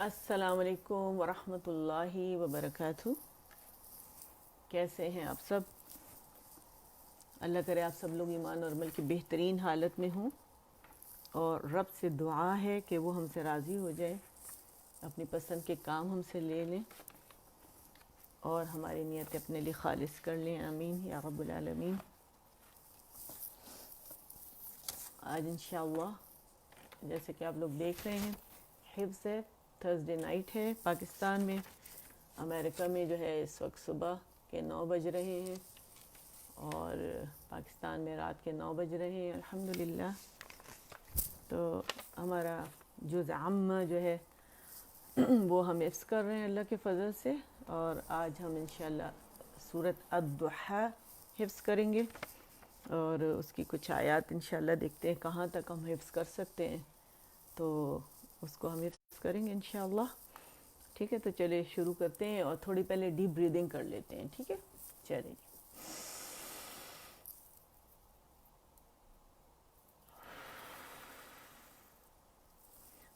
السلام علیکم ورحمۃ اللہ وبرکاتہ۔ کیسے ہیں آپ سب؟ اللہ کرے آپ سب لوگ ایمان اور عمل کی بہترین حالت میں ہوں، اور رب سے دعا ہے کہ وہ ہم سے راضی ہو جائے، اپنی پسند کے کام ہم سے لے لیں اور ہماری نیت اپنے لیے خالص کر لیں، آمین یا رب العالمین۔ آج انشاءاللہ جیسے کہ آپ لوگ دیکھ رہے ہیں حفظ ہے، تھرسڈے نائٹ ہے پاکستان میں، امریکہ میں جو ہے اس وقت صبح کے 9 بج رہے ہیں اور پاکستان میں رات کے 9 بج رہے ہیں الحمدللہ۔ تو ہمارا جزء عامہ جو ہے وہ ہم حفظ کر رہے ہیں اللہ کے فضل سے، اور آج ہم انشاءاللہ سورۃ الضحیٰ حفظ کریں گے اور اس کی کچھ آیات انشاءاللہ دیکھتے ہیں کہاں تک ہم حفظ کر سکتے ہیں، تو اس کو ہم حفظ کریں گے انشاءاللہ۔ ٹھیک ہے، تو چلے شروع کرتے ہیں اور تھوڑی پہلے ڈیپ بریدنگ کر لیتے ہیں، ٹھیک ہے؟ چلیں جی،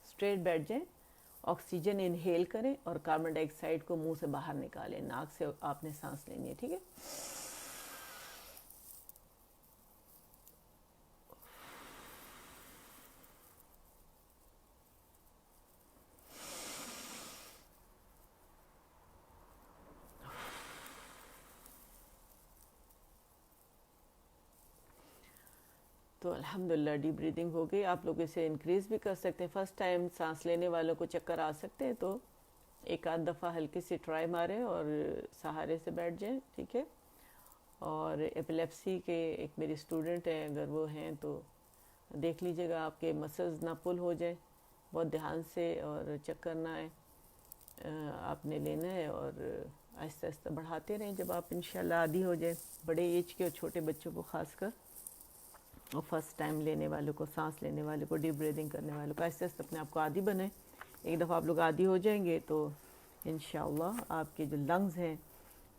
اسٹریٹ بیٹھ جائیں، آکسیجن انہیل کریں اور کاربن ڈائی آکسائڈ کو منہ سے باہر نکالیں، ناک سے آپ نے سانس لینی ہے، ٹھیک ہے؟ تو الحمدللہ ڈیپ بریدنگ ہو گئی، آپ لوگ اسے انکریز بھی کر سکتے ہیں۔ فرسٹ ٹائم سانس لینے والوں کو چکر آ سکتے ہیں تو ایک آدھ دفعہ ہلکی سی ٹرائی ماریں اور سہارے سے بیٹھ جائیں، ٹھیک ہے؟ اور ایپیلیپسی کے ایک میری اسٹوڈنٹ ہیں، اگر وہ ہیں تو دیکھ لیجئے گا آپ کے مسلز نہ پل ہو جائیں بہت دھیان سے، اور چکر نہ آئے، آپ نے لینا ہے اور آہستہ آہستہ بڑھاتے رہیں جب آپ انشاءاللہ عادی ہو جائیں، بڑے ایج کے اور چھوٹے بچوں کو خاص کر، اور فرسٹ ٹائم لینے والوں کو، سانس لینے والوں کو، ڈیپ بریدنگ کرنے والوں کو، آہستہ آہستہ اپنے آپ کو عادی بنائیں۔ ایک دفعہ آپ لوگ عادی ہو جائیں گے تو انشاءاللہ آپ کے جو لنگز ہیں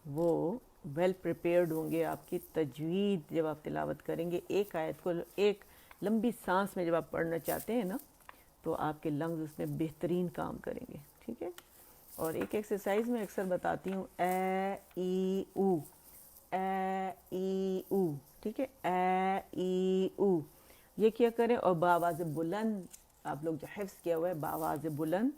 وہ ویل پریپیئرڈ ہوں گے، آپ کی تجوید جب آپ تلاوت کریں گے ایک آیت کو ایک لمبی سانس میں جب آپ پڑھنا چاہتے ہیں نا، تو آپ کے لنگز اس میں بہترین کام کریں گے، ٹھیک ہے؟ اور ایک ایکسرسائز میں اکثر بتاتی ہوں، اے ای او، اے ای او، ٹھیک ہے؟ اے ای او یہ کیا کریں، اور بآواز بلند آپ لوگ جو حفظ کیا ہوا ہے بآواز بلند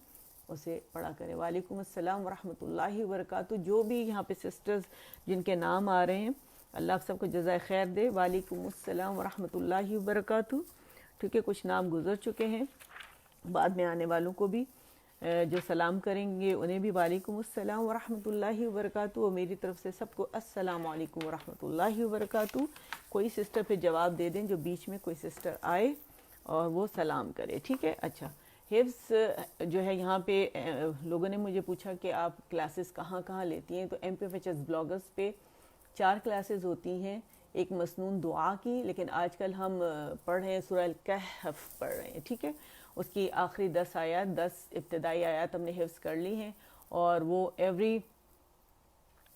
اسے پڑھا کریں۔ وعلیکم السلام ورحمۃ اللہ وبرکاتہ۔ جو بھی یہاں پہ سسٹرز جن کے نام آ رہے ہیں، اللہ آپ سب کو جزائے خیر دے، وعلیکم السلام ورحمۃ اللہ وبرکاتہ، ٹھیک ہے؟ کچھ نام گزر چکے ہیں، بعد میں آنے والوں کو بھی جو سلام کریں گے انہیں بھی وعلیکم السلام ورحمۃ اللہ وبرکاتہ، اور میری طرف سے سب کو السلام علیکم ورحمۃ اللہ وبرکاتہ۔ کوئی سسٹر پہ جواب دے دیں جو بیچ میں کوئی سسٹر آئے اور وہ سلام کرے، ٹھیک ہے؟ اچھا، حفظ جو ہے یہاں پہ لوگوں نے مجھے پوچھا کہ آپ کلاسز کہاں کہاں لیتی ہیں، تو M P F H S bloggers پہ 4 کلاسز ہوتی ہیں، ایک مسنون دعا کی، لیکن آج کل ہم پڑھ رہے ہیں سورہ الکہف پڑھ رہے ہیں، ٹھیک ہے؟ اس کی آخری 10 آیات، 10 ابتدائی آیات ہم نے حفظ کر لی ہیں، اور وہ ایوری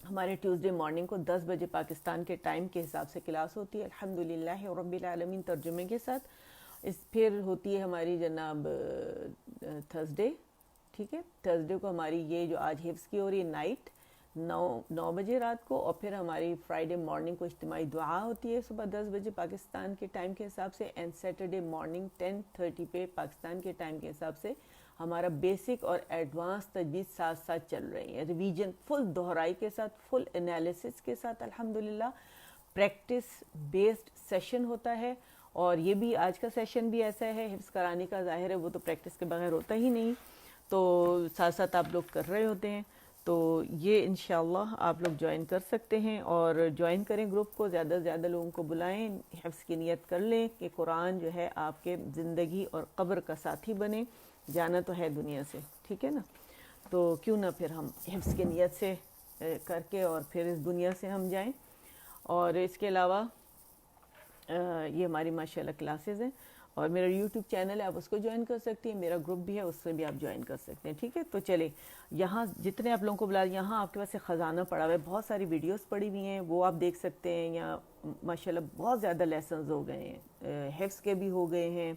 ہمارے ٹیوزڈے مارننگ کو 10 بجے پاکستان کے ٹائم کے حساب سے کلاس ہوتی ہے الحمدللہ رب العالمین ترجمے کے ساتھ۔ پھر ہوتی ہے ہماری جناب تھرسڈے، ٹھیک ہے؟ تھرسڈے کو ہماری یہ جو آج حفظ کی ہو رہی ہے نائٹ 9 بجے رات کو، اور پھر ہماری فرائیڈے مارننگ کو اجتماعی دعا ہوتی ہے صبح 10 بجے پاکستان کے ٹائم کے حساب سے، اینڈ سیٹرڈے مارننگ 10:30 پہ پاکستان کے ٹائم کے حساب سے ہمارا بیسک اور ایڈوانس تجوید ساتھ ساتھ چل رہی ہے، ریویژن فل دہرائی کے ساتھ، فل انالیسس کے ساتھ الحمدللہ، پریکٹس بیسڈ سیشن ہوتا ہے۔ اور یہ بھی آج کا سیشن بھی ایسا ہے حفظ کرانے کا، ظاہر ہے وہ تو پریکٹس کے بغیر ہوتا ہی نہیں، تو ساتھ ساتھ آپ لوگ کر رہے ہوتے ہیں، تو یہ انشاءاللہ آپ لوگ جوائن کر سکتے ہیں، اور جوائن کریں گروپ کو، زیادہ سے زیادہ لوگوں کو بلائیں، حفظ کی نیت کر لیں کہ قرآن جو ہے آپ کے زندگی اور قبر کا ساتھی بنے، جانا تو ہے دنیا سے، ٹھیک ہے نا؟ تو کیوں نہ پھر ہم حفظ کی نیت سے کر کے اور پھر اس دنیا سے ہم جائیں۔ اور اس کے علاوہ یہ ہماری ماشاءاللہ کلاسز ہیں، اور میرا یوٹیوب چینل ہے، آپ اس کو جوائن کر سکتی ہیں، میرا گروپ بھی ہے، اس سے بھی آپ جوائن کر سکتے ہیں، ٹھیک ہے؟ تو چلیں، یہاں جتنے آپ لوگوں کو بلا، یہاں آپ کے پاس ایک خزانہ پڑا ہوا ہے، بہت ساری ویڈیوز پڑی ہوئی ہیں، وہ آپ دیکھ سکتے ہیں، یا ماشاءاللہ بہت زیادہ لیسنز ہو گئے ہیں، حفظ کے بھی ہو گئے ہیں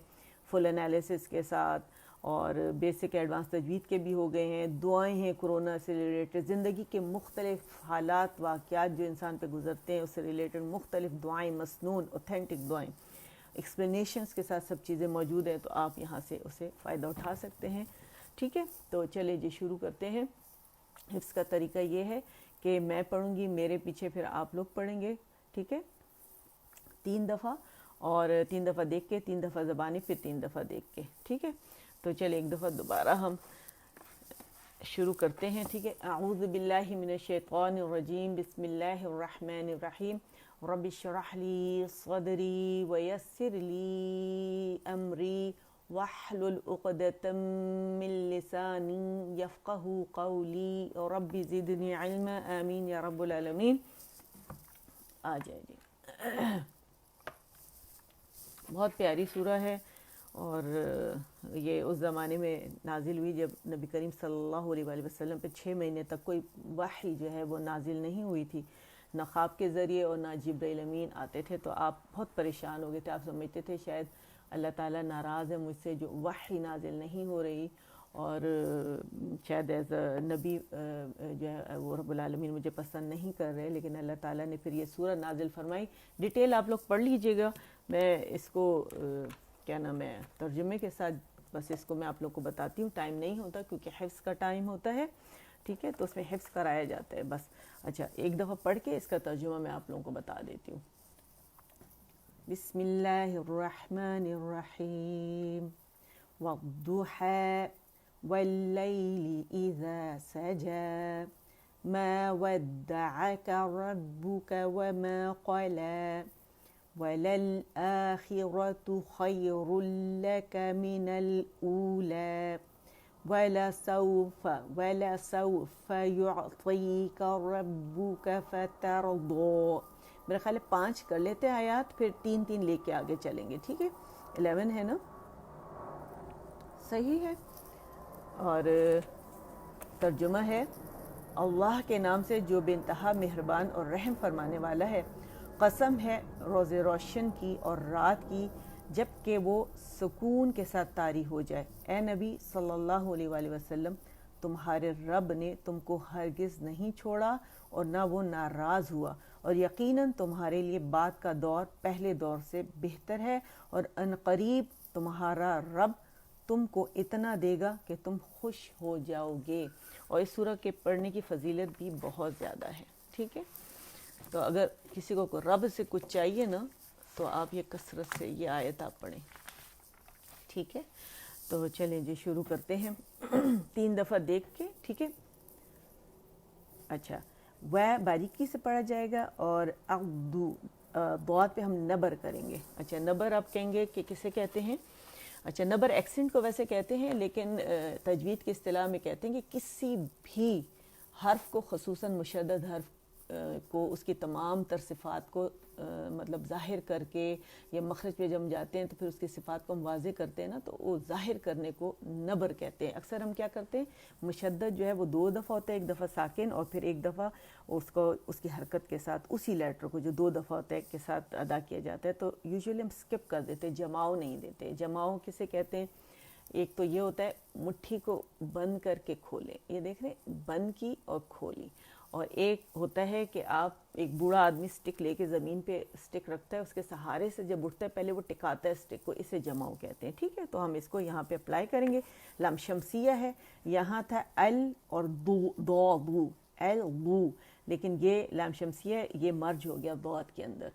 فل انالیسس کے ساتھ، اور بیسک ایڈوانس تجوید کے بھی ہو گئے ہیں، دعائیں ہیں کرونا سے ریلیٹڈ، زندگی کے مختلف حالات واقعات جو انسان پہ گزرتے ہیں اس سے ریلیٹڈ مختلف دعائیں، مسنون اوتھینٹک دعائیں، ایکسپلینیشنز کے ساتھ سب چیزیں موجود ہیں، تو آپ یہاں سے اسے فائدہ اٹھا سکتے ہیں. ٹھیک ہے، تو چلے جی شروع کرتے ہیں. حفظ کا طریقہ یہ ہے کہ میں پڑھوں گی، میرے پیچھے پھر آپ لوگ پڑھیں گے. ٹھیک ہے، 3 دفعہ، اور 3 دفعہ دیکھ کے، 3 دفعہ زبانی، پھر 3 دفعہ دیکھ کے. ٹھیک ہے، تو چلے ایک دفعہ دوبارہ ہم شروع کرتے ہیں. ٹھیک ہے، اعوذ باللہ من الشیطان الرجیم، بسم اللہ الرحمن الرحیم. رب اشرح لی صدری ویسر لی امری واحلل عقدۃ من لسانی یفقہوا قولی رب زدنی علما. آمین یا رب العالمین. آ جائے جی. بہت پیاری سورہ ہے، اور یہ اس زمانے میں نازل ہوئی جب نبی کریم صلی اللہ علیہ وآلہ وسلم پہ 6 مہینے تک کوئی وحی جو ہے وہ نازل نہیں ہوئی تھی، نہ خواب کے ذریعے اور نہ جبرائیل امین آتے تھے. تو آپ بہت پریشان ہو گئے تھے، آپ سمجھتے تھے شاید اللہ تعالیٰ ناراض ہے مجھ سے جو وحی نازل نہیں ہو رہی، اور شاید ایز اے نبی جو ہے وہ رب العالمین مجھے پسند نہیں کر رہے. لیکن اللہ تعالیٰ نے پھر یہ سورہ نازل فرمائی. ڈیٹیل آپ لوگ پڑھ لیجئے گا، میں اس کو کیا نام ہے ترجمے کے ساتھ بس اس کو میں آپ لوگ کو بتاتی ہوں. ٹائم نہیں ہوتا کیونکہ حفظ کا ٹائم ہوتا ہے. ٹھیک ہے، تو اس میں حفظ کرایا جاتا ہے بس. اچھا، ایک دفعہ پڑھ کے اس کا ترجمہ میں آپ لوگوں کو بتا دیتی ہوں. بسم اللہ الرحمن الرحیم. والضحى واللیل اذا سجى ما ودعك ربك وما قلى وَلَلْآخِرَةُ خَيْرٌ لَكَ مِنَ الْأُولَى وَلَسَوْفَ يُعْطِيكَ رَبُّكَ فَتَرْضَىٰ. میرا خیال ہے 5 کر لیتے ہیں آیات، پھر 3 لے کے آگے چلیں گے. ٹھیک ہے، 11 ہے نا؟ صحیح ہے. اور ترجمہ ہے: اللہ کے نام سے جو بے انتہا مہربان اور رحم فرمانے والا ہے. قسم ہے روز روشن کی اور رات کی جب کہ وہ سکون کے ساتھ طاری ہو جائے. اے نبی صلی اللہ علیہ وآلہ وسلم، تمہارے رب نے تم کو ہرگز نہیں چھوڑا اور نہ وہ ناراض ہوا، اور یقیناً تمہارے لیے بعد کا دور پہلے دور سے بہتر ہے، اور عنقریب تمہارا رب تم کو اتنا دے گا کہ تم خوش ہو جاؤ گے. اور اس سورہ کے پڑھنے کی فضیلت بھی بہت زیادہ ہے. ٹھیک ہے، تو اگر کسی کو رب سے کچھ چاہیے نا تو آپ یہ کثرت سے یہ آیت آپ پڑھیں. ٹھیک ہے، تو چلیں جی شروع کرتے ہیں. 3 دفعہ دیکھ کے. ٹھیک ہے، اچھا، وہ باریکی سے پڑھا جائے گا، اور اغدو ضاد پہ ہم نبر کریں گے. اچھا، نبر آپ کہیں گے کہ کسے کہتے ہیں؟ اچھا، نبر ایکسنٹ کو ویسے کہتے ہیں، لیکن تجوید کی اصطلاح میں کہتے ہیں کہ کسی بھی حرف کو، خصوصاً مشدد حرف کو، اس کی تمام تر صفات کو مطلب ظاہر کر کے، یا مخرج پہ جب ہم جاتے ہیں تو پھر اس کی صفات کو ہم واضح کرتے ہیں نا، تو وہ ظاہر کرنے کو نبر کہتے ہیں. اکثر ہم کیا کرتے ہیں، مشدد جو ہے وہ 2 دفعہ ہوتا ہے، 1 دفعہ ساکن اور پھر 1 دفعہ اس کو اس کی حرکت کے ساتھ اسی لیٹر کو جو 2 دفعہ ہوتا ہے کے ساتھ ادا کیا جاتا ہے. تو یوزولی ہم سکپ کر دیتے ہیں، جماؤ نہیں دیتے. جماؤ کسے کہتے ہیں؟ ایک تو یہ ہوتا ہے مٹھی کو بند کر کے کھولیں، یہ دیکھ رہے ہیں، بند کی اور کھولی. اور ایک ہوتا ہے کہ آپ ایک بوڑھا آدمی سٹک لے کے زمین پہ سٹک رکھتا ہے، اس کے سہارے سے جب اٹھتا ہے پہلے وہ ٹکاتا ہے سٹک کو، اسے جماؤ کہتے ہیں. ٹھیک ہے، تو ہم اس کو یہاں پہ اپلائی کریں گے. لام شمسیہ ہے، یہاں تھا ال اور دو ال دو، لیکن یہ لام شمسیہ یہ مرج ہو گیا ضاد کے اندر.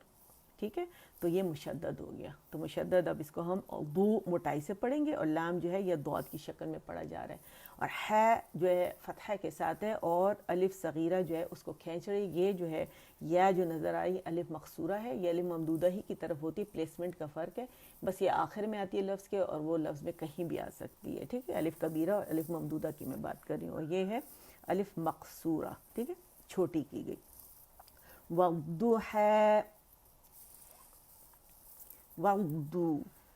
ٹھیک ہے، تو یہ مشدد ہو گیا. تو مشدد اب اس کو ہم دو موٹائی سے پڑھیں گے، اور لام جو ہے یہ ضاد کی شکل میں پڑھا جا رہا ہے. اور ہے جو ہے فتحہ کے ساتھ ہے، اور الف صغیرہ جو ہے اس کو کھینچ رہی. یہ جو ہے یا جو نظر آئی الف مقصورہ ہے، یہ الف ممدودہ ہی کی طرف ہوتی ہے. پلیسمنٹ کا فرق ہے بس، یہ آخر میں آتی ہے لفظ کے، اور وہ لفظ میں کہیں بھی آ سکتی ہے. ٹھیک ہے، الف کبیرہ اور الف ممدودہ کی میں بات کر رہی ہوں، اور یہ ہے الف مقصورہ. ٹھیک ہے، چھوٹی کی گئی. والضحى وغدو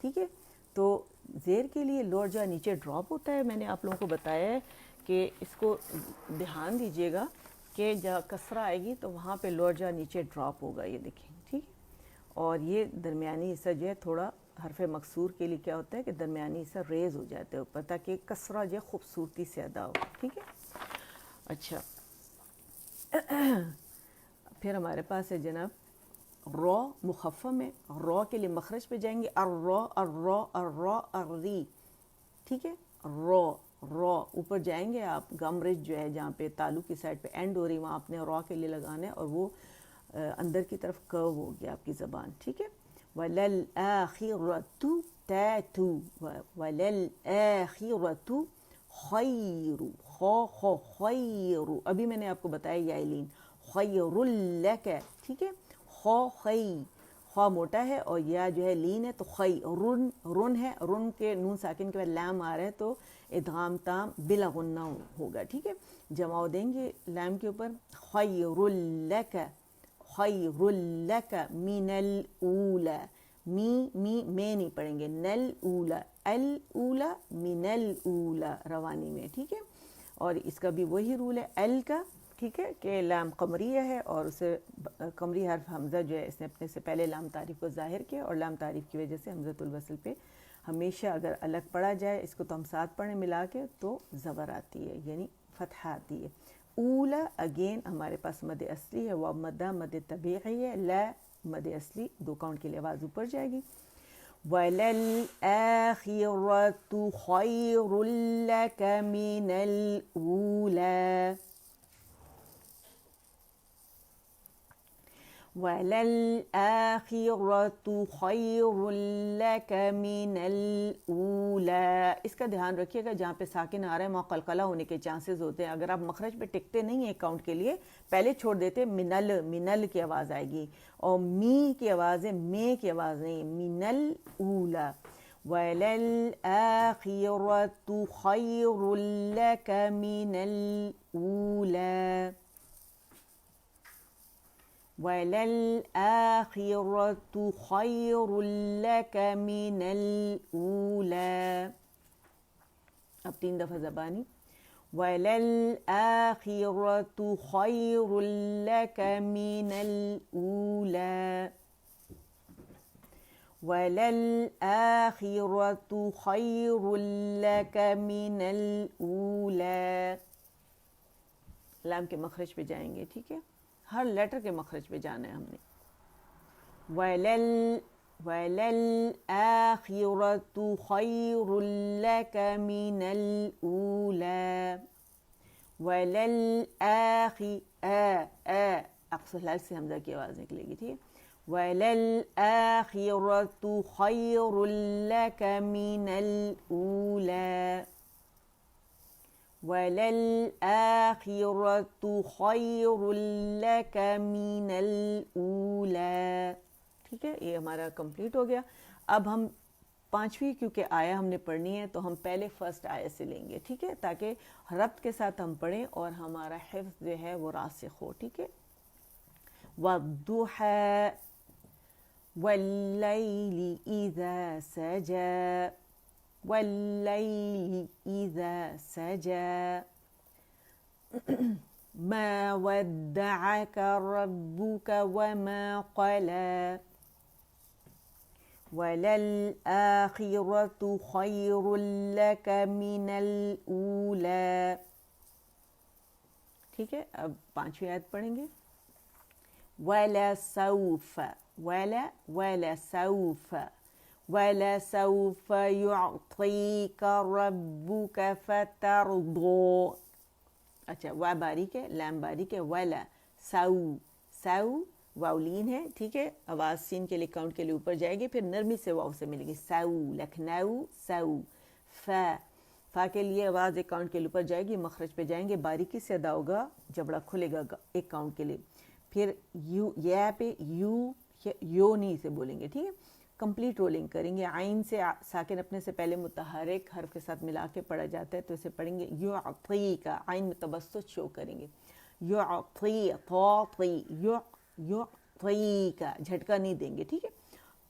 ٹھیک ہے. تو زیر کے لیے لوور جا نیچے ڈراپ ہوتا ہے. میں نے آپ لوگوں کو بتایا ہے کہ اس کو دھیان دیجیے گا کہ جہاں کسرہ آئے گی تو وہاں پہ لوور جا نیچے ڈراپ ہوگا, یہ دیکھیں ٹھیک ہے. اور یہ درمیانی حصہ جو ہے تھوڑا حرف مکسور کے لیے کیا ہوتا ہے کہ درمیانی حصہ ریز ہو جاتا ہے اوپر, تاکہ کسرہ جو ہے خوبصورتی سے ادا ہو, ٹھیک ہے. اچھا, پھر ہمارے پاس ہے جناب رو مخفم ہے. رو کے لیے مخرج پہ جائیں گے, الرو الرو الرو الری, ٹھیک ہے. رو رو اوپر جائیں گے آپ, گمرج جو ہے جہاں پہ تالو کی سائڈ پہ اینڈ ہو رہی وہاں آپ نے رو کے لیے لگانا ہے, اور وہ اندر کی طرف کرو ہو گیا آپ کی زبان, ٹھیک ہے. وَلَلْآخِرَةُ تَاتُو وَلَلْآخِرَةُ خَيْرُ خو خیر, ابھی میں نے آپ کو بتایا یائلین خیر لک, ٹھیک ہے. خو خی, خواہ موٹا ہے اور یا جو ہے لین ہے, تو خی رن رن ہے, رن کے نون ساکن کے بعد لام آ رہا ہے تو ادغام تام بلا غنہ ہوگا, ٹھیک ہے. جمع دیں گے لام کے اوپر, خیر لک خیر لک من الاولی, می میں نہیں پڑھیں گے, نل اولا الاولا من الاولا روانی میں, ٹھیک ہے. اور اس کا بھی وہی رول ہے ال کا, ٹھیک ہے, کہ لام قمریہ ہے اور اسے قمری حرف حمزہ جو ہے اس نے اپنے سے پہلے لام تعریف کو ظاہر کیا, اور لام تعریف کی وجہ سے حمزۃ الوصل پہ ہمیشہ اگر الگ پڑھا جائے, اس کو تو ہم ساتھ پڑھیں ملا کے, تو زبر آتی ہے یعنی فتحہ آتی ہے. اولا اگین ہمارے پاس مد اصلی ہے, وہ مدہ مد طبیعی ہے, لا مد اصلی دو کاؤنٹ کے لیے آواز اوپر جائے گی. وَلَلْآخِرَةُ خَيْرٌ لَكَ مِنَ الْأُولَى وَلَلْآخِرَةُ خَيْرٌ لَكَ مِنَ الْأُولَى. اس کا دھیان رکھیے گا جہاں پہ ساکن آ رہا ہے وہاں قلقلہ ہونے کے چانسز ہوتے ہیں. اگر آپ مخرج پہ ٹکتے نہیں ہیں کاؤنٹ کے لیے, پہلے چھوڑ دیتے منل, منل کی آواز آئے گی, اور می کی آواز ہے, میں کی آواز نہیں, من الاولی. وَلَلْآخِرَةُ خَيْرٌ لَكَ مِنَ الْأُولَى وَلَلْآخِرَةُ خَيْرٌ لَكَ مِنَ الْأُولَى. اب 3 دفعہ زبانی, وَلَلْآخِرَةُ خَيْرٌ لَكَ مِنَ الْأُولَى وَلَلْآخِرَةُ خَيْرٌ لَكَ مِنَ الْأُولَى. لام کے مخرج پہ جائیں گے, ٹھیک ہے, ہر لیٹر کے مخرج پہ جانا ہے ہم نے. وَلَلْآخِرَةُ خَيْرٌ لَكَ مِنَ الْأُولَى اقصى الحلق سے حمزہ کی آواز نکلے گی, ٹھیک ہے. وَلَلْآخِرَةُ خَيْرٌ لَكَ مِنَ الْأُولَى وَلَلْآخِرَةُ خَيْرٌ لَكَ مِنَ الْأُولَى. ٹھیک ہے, یہ ہمارا کمپلیٹ ہو گیا. اب ہم پانچویں کیونکہ آیا ہم نے پڑھنی ہے تو ہم پہلے فرسٹ آیا سے لیں گے, ٹھیک ہے, تاکہ ربط کے ساتھ ہم پڑھیں اور ہمارا حفظ جو ہے وہ راسخ ہو, ٹھیک ہے. وَالضُّحَى وَاللَّيْلِ إِذَا سَجَى وَاللَّيْلِ إِذَا سَجَى مَا وَدَّعَكَ رَبُّكَ وَمَا قَلَى وَلَلْآخِرَةُ خَيْرٌ لَكَ مِنَ الْأُولَى. ٹھیک ہے, اب پانچویں آیت پڑھیں گے. وَلَسَوْفَ وَلَسَوْفَ يُعْطِيكَ رَبُّكَ فَتَرْضَى. اچھا, وا باریک ہے, لام باریک ہے, ولا سو واولین ہے, ٹھیک ہے, آواز سین کے لیے کاؤنٹ کے لیے اوپر جائے گی, پھر نرمی سے واو سے ملے گی, سو لکھنؤ سو. فا کے لیے آواز ایک کاؤنٹ کے لیے اوپر جائے گی, مخرج پہ جائیں گے, باریکی سے ادا ہوگا, جبڑا کھلے گا ایک کاؤنٹ کے لیے. پھر یو, یا پہ یو نہیں سے بولیں گے, ٹھیک ہے, کمپلیٹ رولنگ کریں گے. عین سے ساکن اپنے سے پہلے متحرک حرف کے ساتھ ملا کے پڑھا جاتا ہے, تو اسے پڑھیں گے یعطیک, عین میں تبسط شو کریں گے, یعطیک, یعطیک, جھٹکا نہیں دیں گے, ٹھیک ہے.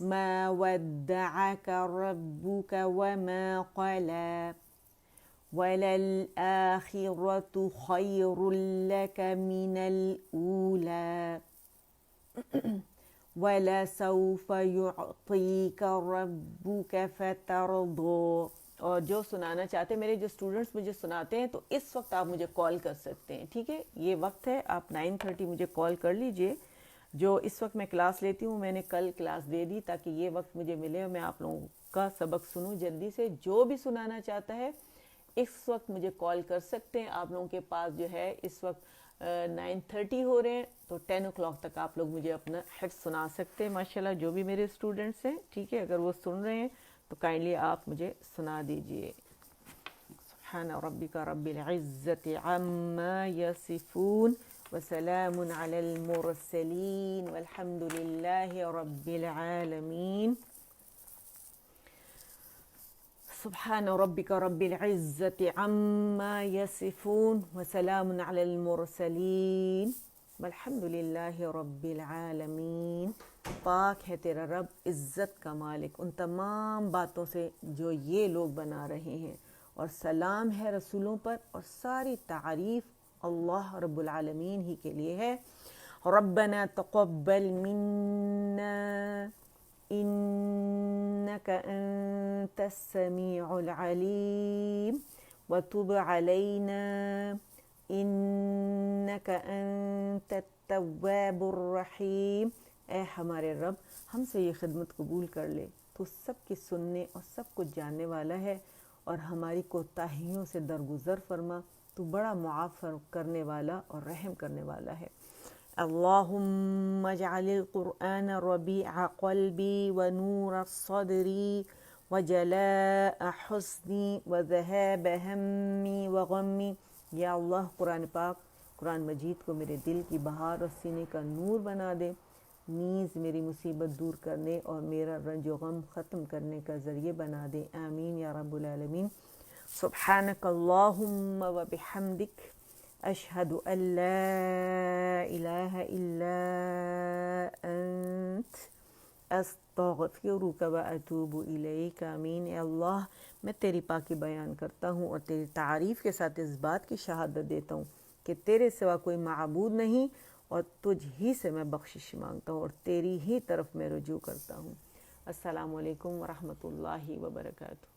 ما ودعك ربك وما قلى وللآخرة خير لك من الأولى وَلَسَوْفَ يُعْطِيكَ رَبُّكَ فَتَرْضَى. اور جو سنانا چاہتے میرے جو اسٹوڈنٹس مجھے سناتے ہیں تو اس وقت آپ مجھے کال کر سکتے ہیں، ٹھیک ہے؟ یہ وقت ہے، آپ 9:30 مجھے کال کر لیجئے. جو اس وقت میں کلاس لیتی ہوں میں نے کل کلاس دے دی تاکہ یہ وقت مجھے ملے اور میں آپ لوگوں کا سبق سنوں جلدی سے. جو بھی سنانا چاہتا ہے اس وقت مجھے کال کر سکتے ہیں. آپ لوگوں کے پاس جو ہے اس وقت 9:30 ہو رہے ہیں تو 10 o'clock تک آپ لوگ مجھے اپنا حفظ سنا سکتے ہیں ماشاءاللہ. جو بھی میرے اسٹوڈنٹس ہیں ٹھیک ہے، اگر وہ سن رہے ہیں تو کائنڈلی آپ مجھے سنا دیجئے. سبحان ربک رب العزت عما یصفون وسلام علی المرسلین والحمد للہ رب العالمین. سبحان ربك رب العزة عما يصفون وسلام على المرسلين والحمد لله رب العالمین. پاک ہے تیرا رب عزت کا مالک ان تمام باتوں سے جو یہ لوگ بنا رہے ہیں، اور سلام ہے رسولوں پر، اور ساری تعریف اللہ رب العالمین ہی کے لیے ہے. ربنا تقبل منا إنك أنت السميع العليم وتب علينا إنك أنت التواب الرحيم. اے ہمارے رب ہم سے یہ خدمت قبول کر لے، تو سب کی سننے اور سب کچھ جاننے والا ہے، اور ہماری کوتاہیوں سے درگزر فرما، تو بڑا معاف کرنے والا اور رحم کرنے والا ہے. اللهم اجعل القرآن ربيع قلبي ونور صدري وجلاء حزني وذهاب همي وغمي. یا اللہ قرآن پاک، قرآن مجید کو میرے دل کی بہار اور سینے کا نور بنا دے، نیز میری مصیبت دور کرنے اور میرا رنج و غم ختم کرنے کا ذریعہ بنا دے. آمین یا رب العالمین. سبحانک اللہم و بحمدک اشہد ان لا الہ الا انت استغفرک و اتوب الیک. آمین. اے اللہ میں تیری پاکی بیان کرتا ہوں اور تیری تعریف کے ساتھ اس بات کی شہادت دیتا ہوں کہ تیرے سوا کوئی معبود نہیں، اور تجھ ہی سے میں بخشش مانگتا ہوں اور تیری ہی طرف میں رجوع کرتا ہوں. السلام علیکم ورحمۃ اللہ وبرکاتہ.